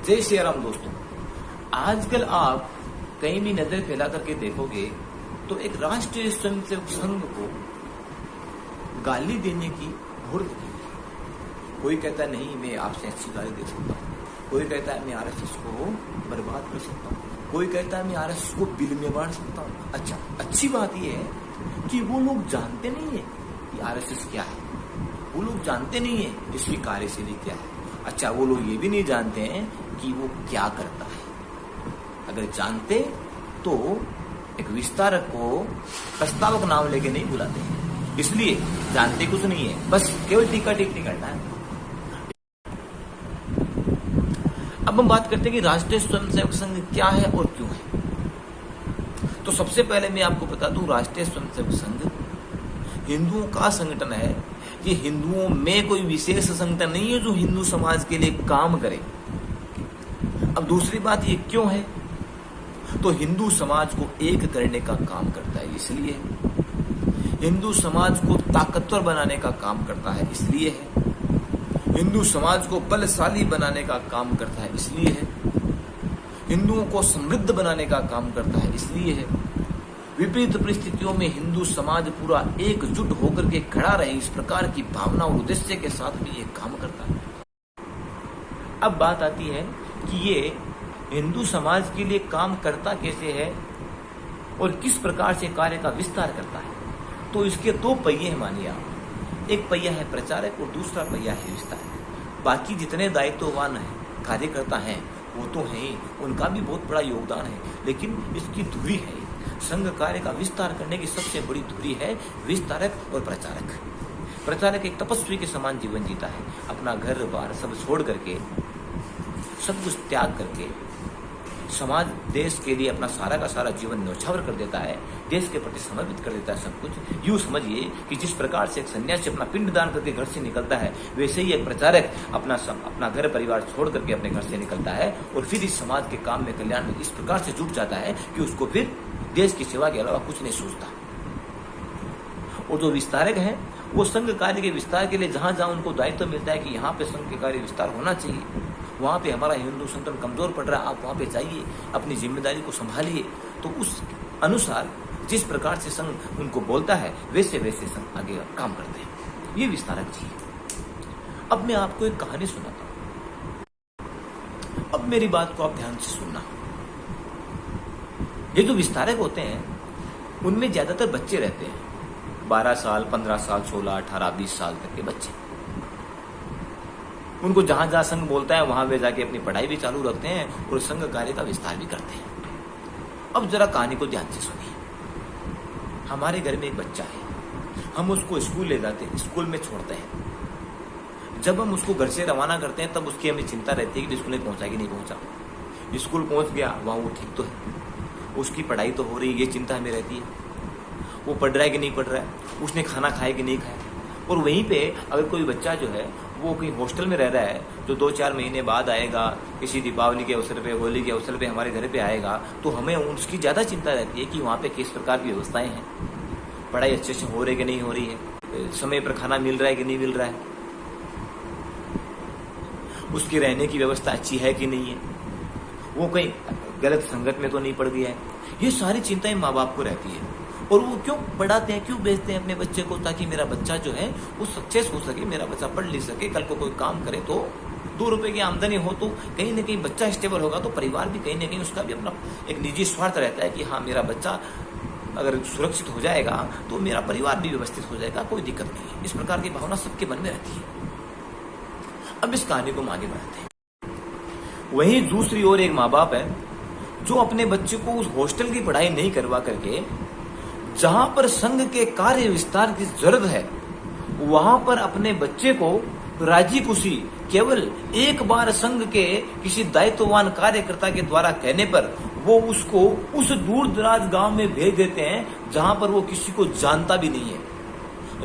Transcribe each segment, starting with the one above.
जय श्री राम दोस्तों। आजकल आप कहीं भी नजर फैला करके देखोगे तो एक राष्ट्रीय स्वयंसेवक संघ को गाली देने की होड़ दिखेगी। कोई कहता है नहीं मैं आपसे अच्छी गाली दे सकता हूँ, कोई कहता है मैं आरएसएस को बर्बाद कर सकता हूँ, कोई कहता है मैं आरएसएस को बिल में बांट सकता हूँ। अच्छा, अच्छी बात यह है कि वो लोग जानते नहीं है कि आरएसएस क्या है, वो लोग जानते नहीं है इसकी कार्यशैली क्या है। अच्छा, वो लोग ये भी नहीं जानते हैं कि वो क्या करता है। अगर जानते तो एक विस्तारक को प्रस्तावक नाम लेके नहीं बुलाते हैं, इसलिए जानते कुछ नहीं है, बस केवल टीका टिप्पणी करना है। अब हम बात करते हैं कि राष्ट्रीय स्वयंसेवक संघ क्या है और क्यों है। तो सबसे पहले मैं आपको बता दूं, राष्ट्रीय स्वयंसेवक संघ हिंदुओं का संगठन है। ये हिंदुओं में कोई विशेष संगठन नहीं है जो हिंदू समाज के लिए काम करे। अब दूसरी बात ये क्यों है, तो हिंदू समाज को एक करने का काम करता है, इसलिए है। हिंदू समाज को ताकतवर बनाने का काम करता है, इसलिए है। हिंदू समाज को बलशाली बनाने का काम करता है, इसलिए है। हिंदुओं को समृद्ध बनाने का काम करता है, इसलिए है। विपरीत परिस्थितियों में हिंदू समाज पूरा एकजुट होकर के खड़ा रहे, इस प्रकार की भावना और उद्देश्य के साथ भी ये काम करता है। अब बात आती है कि ये हिंदू समाज के लिए काम करता कैसे है और किस प्रकार से कार्य का विस्तार करता है। तो इसके दो पहिए हैं, मानिए आप। एक पहिया है प्रचारक और दूसरा पहिया है विस्तारक। बाकी जितने दायित्ववान है कार्यकर्ता हैं वो तो हैं ही, उनका भी बहुत बड़ा योगदान है, लेकिन इसकी धुरी है। संघ कार्य का विस्तार करने की सबसे बड़ी धुरी है विस्तारक और प्रचारक। प्रचारक एक तपस्वी के समान जीवन जीता है, अपना घर बार सब छोड़ करके, सब कुछ त्याग करके समाज देश के लिए अपना सारा का सारा जीवन न्यौछावर कर देता है, देश के प्रति समर्पित कर देता है सब कुछ। यूं समझिए कि जिस प्रकार से एक सन्यासी अपना पिंड दान करके घर से निकलता है, वैसे ही एक प्रचारक अपना घर परिवार छोड़ करके अपने घर से निकलता है और फिर इस समाज के काम में, कल्याण में इस प्रकार से जुट जाता है कि उसको फिर देश की सेवा के अलावा कुछ नहीं सोचता। और जो विस्तारक है वो संघ कार्य के विस्तार के लिए जहां जहां उनको दायित्व मिलता है कि यहाँ पे संघ के कार्य विस्तार होना चाहिए, वहां पे हमारा हिंदू संगठन कमजोर पड़ रहा है, आप वहां पे जाइए, अपनी जिम्मेदारी को संभालिए। तो उस अनुसार जिस प्रकार से संघ उनको बोलता है वैसे वैसे संघ आगे काम करते हैं। ये विस्तारक जी। अब मैं आपको एक कहानी सुनाता हूं, अब मेरी बात को आप ध्यान से सुनना। ये जो विस्तारक होते हैं उनमें ज्यादातर बच्चे रहते हैं, 12 साल, 15 साल, 16, 18, 20 साल तक के बच्चे। उनको जहां जहां संघ बोलता है वहां वे जाके अपनी पढ़ाई भी चालू रखते हैं और संघ कार्य का विस्तार भी करते हैं। अब जरा कहानी को ध्यान से सुनिए। हमारे घर में एक बच्चा है, हम उसको स्कूल ले जाते हैं, स्कूल में छोड़ते हैं। जब हम उसको घर से रवाना करते हैं तब उसकी हमें चिंता रहती है कि स्कूल पहुंचा कि नहीं पहुंचा। स्कूल पहुंच गया, वहां वो ठीक तो है, उसकी पढ़ाई तो हो रही है, ये चिंता हमें रहती है। वो पढ़ रहा है कि नहीं पढ़ रहा है, उसने खाना खाया कि नहीं खाया। और वहीं पे अगर कोई बच्चा जो है वो कहीं हॉस्टल में रह रहा है, जो 2-4 महीने बाद आएगा, किसी दीपावली के अवसर पे, होली के अवसर पे हमारे घर पे आएगा, तो हमें उसकी ज्यादा चिंता रहती है कि वहाँ पे किस प्रकार की व्यवस्थाएं हैं, पढ़ाई अच्छे से हो रही है कि नहीं हो रही है, समय पर खाना मिल रहा है कि नहीं मिल रहा है, उसकी रहने की व्यवस्था अच्छी है कि नहीं है, वो कहीं गलत संगत में तो नहीं पड़ गया है। ये सारी चिंताएं माँ बाप को रहती है। और वो क्यों पढ़ाते हैं, क्यों भेजते हैं अपने बच्चे को, ताकि मेरा बच्चा जो है वो सक्सेस हो सके, मेरा बच्चा पढ़ लिख सके, कल को कोई काम करे तो 2 रुपए की आमदनी हो, तो कहीं ना कहीं बच्चा स्टेबल होगा तो परिवार भी कहीं ना कहीं उसका भी अपना एक निजी स्वार्थ रहता है कि हाँ मेरा बच्चा अगर सुरक्षित हो जाएगा तो मेरा परिवार भी व्यवस्थित हो जाएगा, कोई दिक्कत नहीं है। इस प्रकार की भावना सबके मन में रहती है। अब इस कहानी को आगे बढ़ाते हैं। वहीं दूसरी ओर एक माँ बाप है जो अपने बच्चे को उस हॉस्टल की पढ़ाई नहीं करवा करके जहां पर संघ के कार्य विस्तार की जरूरत है वहां पर अपने बच्चे को राजी खुशी केवल एक बार संघ के किसी दायित्ववान कार्यकर्ता के द्वारा कहने पर वो उसको उस दूर दराज गांव में भेज देते हैं जहां पर वो किसी को जानता भी नहीं है,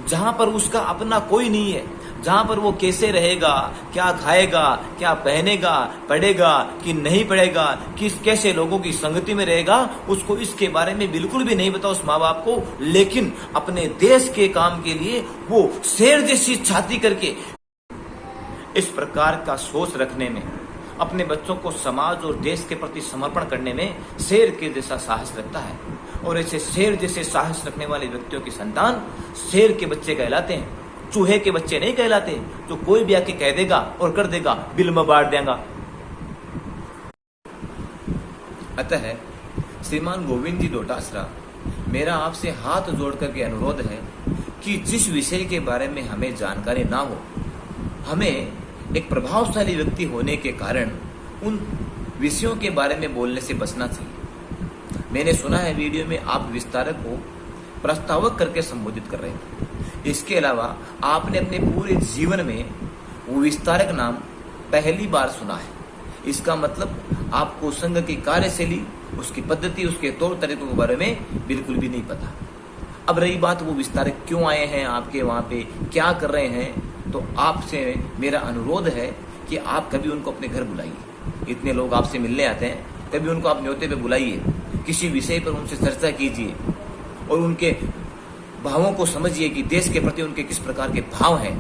जहां पर उसका अपना कोई नहीं है, जहां पर वो कैसे रहेगा, क्या खाएगा, क्या पहनेगा, पढ़ेगा कि नहीं पढ़ेगा, किस कैसे लोगों की संगति में रहेगा, उसको इसके बारे में बिल्कुल भी नहीं पता उस माँ बाप को। लेकिन अपने देश के काम के लिए वो शेर जैसी छाती करके इस प्रकार का सोच रखने में अपने बच्चों को समाज और देश के प्रति समर्पण करने में शेर के जैसा साहस रखता है, और ऐसे शेर जैसे साहस रखने वाले व्यक्तियों की संतान शेर के बच्चे कहलाते हैं, चूहे के बच्चे नहीं कहलाते, जो कोई भी आके कह देगा और कर देगा, बिल में बांट देगा। अतः श्रीमान गोविंद जी डोटासरा, मेरा आपसे हाथ जोड़ करके अनुरोध है कि जिस विषय के बारे में हमें जानकारी ना हो, हमें एक प्रभावशाली व्यक्ति होने के कारण उन विषयों के बारे में बोलने से बचना चाहिए। मैंने सुना है वीडियो में आप विस्तारक को प्रस्तावक करके संबोधित कर रहे थे। इसके अलावा आपने अपने पूरे जीवन में वो विस्तारक नाम पहली बार सुना है। इसका मतलब आपको संघ की कार्यशैली, उसकी पद्धति, उसके तौर तरीकों के बारे में बिल्कुल भी नहीं पता। अब रही बात वो विस्तारक क्यों आए हैं आपके वहां पे, क्या कर रहे हैं, तो आपसे मेरा अनुरोध है कि आप कभी उनको अपने घर बुलाइए। इतने लोग आपसे मिलने आते हैं, कभी उनको आप न्योते पे बुलाइए, किसी विषय पर उनसे चर्चा कीजिए और उनके भावों को समझिए कि देश के प्रति उनके किस प्रकार के भाव हैं,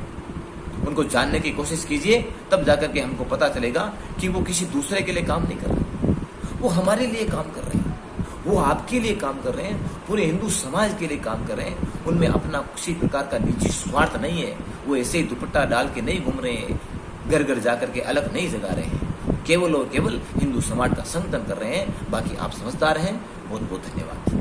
उनको जानने की कोशिश कीजिए। तब जाकर के हमको पता चलेगा कि वो किसी दूसरे के लिए काम नहीं कर रहे, वो हमारे लिए काम कर रहे हैं, वो आपके लिए काम कर रहे हैं, पूरे हिंदू समाज के लिए काम कर रहे हैं। उनमें अपना किसी प्रकार का निजी स्वार्थ नहीं है, वो ऐसे ही दुपट्टा डाल के नहीं घूम रहे हैं, घर घर जाकर के अलग नहीं जगा रहे हैं, केवल और केवल हिंदू समाज का संगठन कर रहे हैं। बाकी आप समझदार हैं। बहुत बहुत धन्यवाद।